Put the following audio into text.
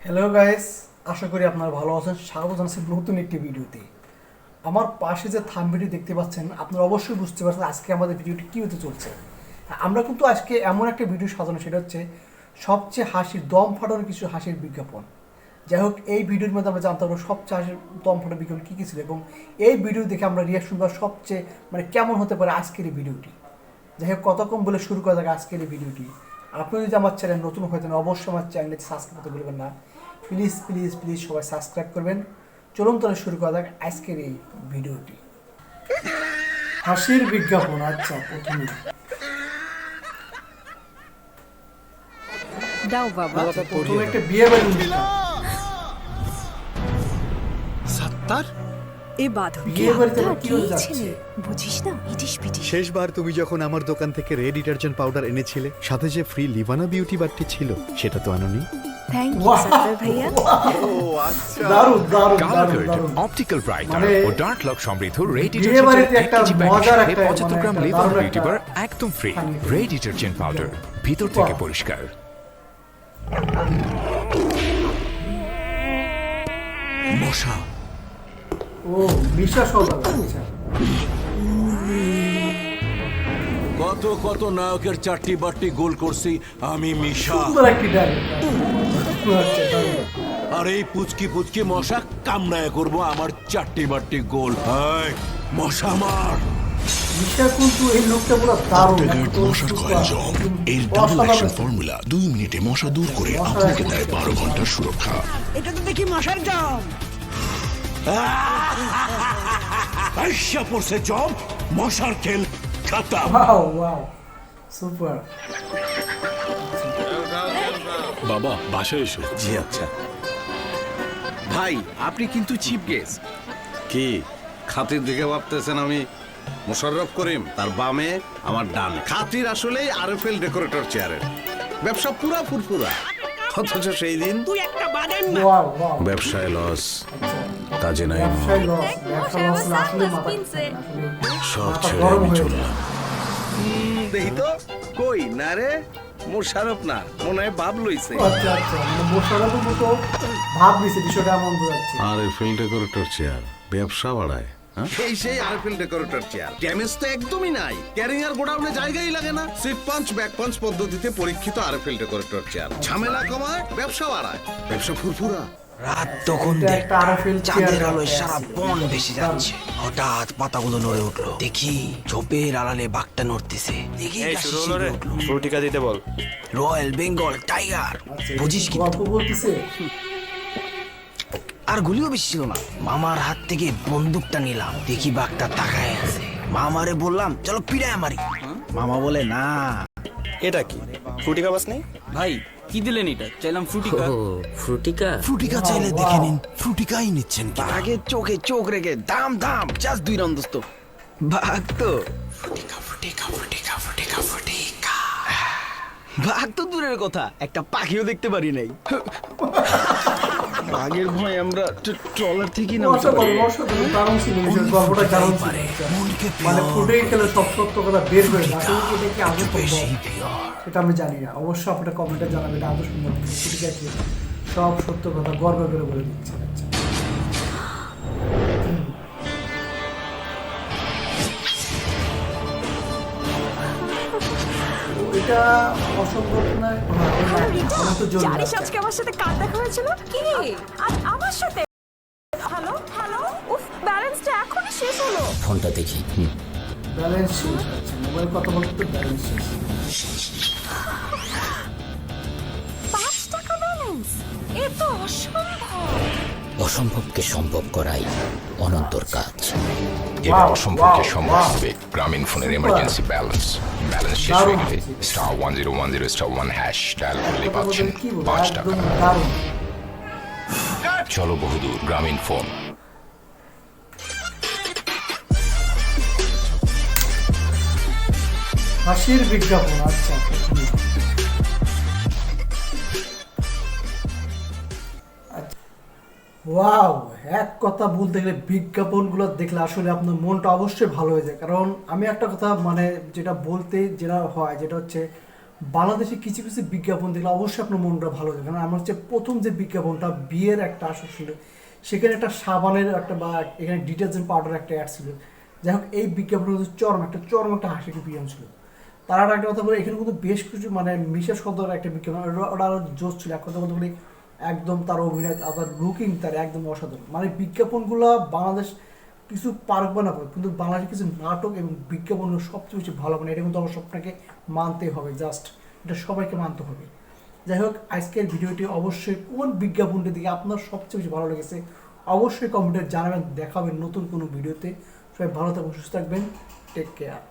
Hello guys, আশা করি আপনারা ভালো আছেন। স্বাগত জানাচ্ছি নতুন একটি ভিডিওতে। আমার পাশে যে থাম্বনেলটি দেখতে পাচ্ছেন, আপনারা অবশ্যই বুঝতে পারছেন আজকে আমাদের ভিডিওটি কী হতে চলছে। আমরা কিন্তু আজকে এমন একটা ভিডিও সাজানো, সেটা হচ্ছে সবচেয়ে হাসির দম ফাটানোর কিছু হাসির বিজ্ঞাপন। যাই হোক, এই ভিডিওর মধ্যে আমরা জানতে পারবো সবচেয়ে হাসির দম ফাটানোর বিজ্ঞাপন কী কী ছিল, এবং এই ভিডিও দেখে আমরা রিয়াকশন করা সবচেয়ে কেমন হতে পারে আজকের এই ভিডিওটি। যাই হোক, কতক্ষণ বলে শুরু করা যাক আজকের এই ভিডিওটি। আপনি যদি আমার চ্যানেল নতুন হয়ে থাকেন, অবশ্যই আমার চ্যানেলটি সাবস্ক্রাইব করতে ভুলবেন না। প্লিজ প্লিজ প্লিজ সবাই সাবস্ক্রাইব করবেন। চলুন তাহলে শুরু করা যাক আজকের এই ভিডিওটি। হাসির বিজ্ঞাপন। আচ্ছা, প্রথমে দাও বাবা। প্রথমে একটা বিয়ে বাড়ি অনুষ্ঠান। সাত্তার, এ বাঁধন বিয়ে বাড়িতে আবার কি হয়ে যাচ্ছে? ছেলে বুঝিস না, ইটিস পিটিস। শেষবার তুমি যখন আমার দোকান থেকে রেড ডিটারজেন্ট পাউডার এনেছিলে, সাথে যে ফ্রি লিভানা বিউটি বারটি ছিল, সেটা তো আনোনি। থ্যাংক ইউ সাত্তার ভাইয়া। দারুণ দারুণ কালার দারুণ দারুণ। অপটিক্যাল ব্রাইটার মানে ও ডার্ক লক সমৃদ্ধ রে বিয়ে বাড়িতে একটা মজার ডিটারজেন্ট একটা 75 গ্রাম একটা লিভার দারুণ বিউটি একটা বার একদম ফ্রি। পানি। রে ডিটারজেন্ট পাউডার ভিতর থেকে পরিষ্কার। মশা। ও মিশা সওদাগর। আচ্ছা, কত কত নায়কের চারটি বারটি গোল করছি আমি মিশা। সুন্দর একটি ডায়লগ। আচ্ছা, দারুণ। আর এই পুচকি পুচকি মশা কামড়ায় করব আমার চারটি বারটি গোল। এই, মশা মার। মিশা কিন্তু এই লোকটা পুরো দারুণ। অপটিগার্ড মশার কয়েল জম এর ডাবল অ্যাকশন ফর্মুলা 2 মিনিটে মশা দূর করে আপনাকে দেয় 12 ঘন্টার সুরক্ষা। এটা তো দেখি মশার জম। আইসা পড়ছে জম, মশার খেল খতম। Wow wow, super. বাবা বাসায় এসো। জি আচ্ছা ভাই, আপনি কিন্তু চিপ গেস্ট। কি খাতির দেখে ভাবতেছেন আমি মোশাররফ করিম? তার বামে আমার ডানে। খাতির আসলেই আরএফএল ডেকোরেটর চেয়ারের ব্যবসা পুরা ফুরফুরা, অথচ সেই দিন তুই একটা বাদাম না। Wow wow. ব্যবসায় লস, কাজে নাই মন। ব্যবসায় লস, ব্যবসা লস না, আসলে সব মাথা ছেড়ে গরম আমি হয়ে চললাম। দেখি তো কই না রে, মোশাররফ না, মনে হয় ভাব লইছে। আচ্ছা আচ্ছা, মোশাররফের মতো ভাব নিছে, বিষয়টা এমন বোঝাচ্ছে। আরএফএল ডেকোরেটর চেয়ার ব্যবসা বাড়ায়। সেই আরএফএল ডেকোরেটর চেয়ার ড্যামেজ তো একদমই নাই। ক্যারিং আর গোডাউনে জায়গাই লাগে না। সিট পাঞ্চ ব্যাক পাঞ্চ পদ্ধতিতে পরীক্ষিত আরএফএল ডেকোরেটর চেয়ার ঝামেলা কমায়, ব্যবসা বাড়ায়, ব্যবসা ফুরফুরা। রাত তখন এটা দেখ, একটা আরএফএল চাঁদের আলোয় সারা বন ভেসে যাচ্ছে। হঠাৎ পাতাগুলো নড়ে উঠলো, দেখি ঝোপের আড়ালে বাঘটা নড়তেছে। দেখি ফ্রুটিকা দিতে বল। রয়্যাল বেঙ্গল টাইগার, বুঝিস কি? গল্প বলতেছে। আর গুলিও বেশি ছিল না। মামার হাত থেকে বন্দুকটা নিলাম, দেখি বাঘটা তাকায় আছে। মামারে বললাম চলো পিড়ায় মারি। মামা বলে না। এটা কি ফ্রুটিকা বাস নেই? ভাই কি দিলেন এটা? চাইলাম ফ্রুটিকা। ফ্রুটিকা চাইলে দেখে নিন, ফ্রুটিকাই নিচ্ছেন কি? আগে চোখে চোখ রেখে দাম দাম জাস্ট 2 রাউন্ড দোস্ত। বাঘ তো ফ্রুটিকা ফ্রুটিকা ফ্রুটিকা ফ্রুটিকা ফ্রুটিকা। বাঘ তো দূরের কথা, একটা পাখিও দেখতে পারি নাই। বাঘের ভয় আমরা ট্রলার থেকে অসাধারণ, অসাধারণ, দারুণ ছিল বিষয়, গল্পটা দারুণ ছিল। ফুটেই খেলে সব সত্য কথা বের হয়ে যায়। আসলে এটা কি আদৌ সম্ভব? এটা আমি জানি না, অবশ্যই আপনারা কমেন্টে জানাবেন এটা আদৌ সম্ভব। ঠিক আছে, সব সত্য কথা গর্ব করে বলে দিচ্ছে। আচ্ছা, এটা অসম্ভব না। জানিস আজকে আমার সাথে কার দেখা হয়েছিল? কি আজ আমার সাথে? হ্যালো হ্যালো, উফ, ব্যালেন্সটা এখনই শেষ হলো। ফোনটা দেখি। ব্যালেন্স শেষ। আচ্ছা, মোবাইল কথা বলতে তো ব্যালেন্স শেষ। 5 টাকা ব্যালেন্স, এ তো অসম্ভব। অসম্ভবকে সম্ভব করাই অনন্তর কাজ। এবার অসম্ভবকে সম্ভব হবে গ্রামীণ ফোনের এমার্জেন্সি ব্যালেন্স শেষ হয়ে গেলে *1010*1# ডায়াল করলে পাচ্ছেন কি বলবো, 5 টাকা। একদম দারুণ। চলো বহুদূর গ্রামীণ ফোন। হাসির বিজ্ঞাপন। আচ্ছা, ওয়াও, এক কথা বলতে গেলে বিজ্ঞাপনগুলো দেখলে আসলে আপনার মনটা অবশ্যই ভালো হয়ে যায়। কারণ আমি একটা কথা যেটা বলতে যেটা হয়, যেটা হচ্ছে বাংলাদেশে কিছু কিছু বিজ্ঞাপন দেখলে অবশ্যই আপনার মনটা ভালো যাবে, কারণ আমার হচ্ছে প্রথম যে বিজ্ঞাপনটা বিয়ের একটা আসর ছিল, সেখানে একটা সাবানের একটা বা এখানে ডিটারজেন্ট পাউডার একটা অ্যাড ছিল। যাই হোক এই বিজ্ঞাপনটা হচ্ছে চরম একটা হাসির বিজ্ঞাপন ছিল। তার আর একটা কথা বলে, এখানে কিন্তু বেশ কিছু মানে মিশা সদর একটা বিজ্ঞাপন, ওটা আরও জোশ ছিল। এক কথা বলতে বলি একদম তার অভিনয়, তার লুকিং তার একদম অসাধারণ। মানে বিজ্ঞাপনগুলো বাংলাদেশ কিছু পারবে না পারবে, কিন্তু বাংলাদেশের কিছু নাটক এবং বিজ্ঞাপনগুলো সবচেয়ে বেশি ভালো। মানে এটা কিন্তু অবশ্য আপনাকে মানতেই হবে, জাস্ট এটা সবাইকে মানতে হবে। যাই হোক আজকের ভিডিওটি অবশ্যই কোন বিজ্ঞাপনটি দিকে আপনার সবচেয়ে বেশি ভালো লেগেছে অবশ্যই কমেন্টে জানাবেন। দেখাবেন নতুন কোনো ভিডিওতে। সবাই ভালো থাকবেন, সুস্থ থাকবেন, টেক কেয়ার।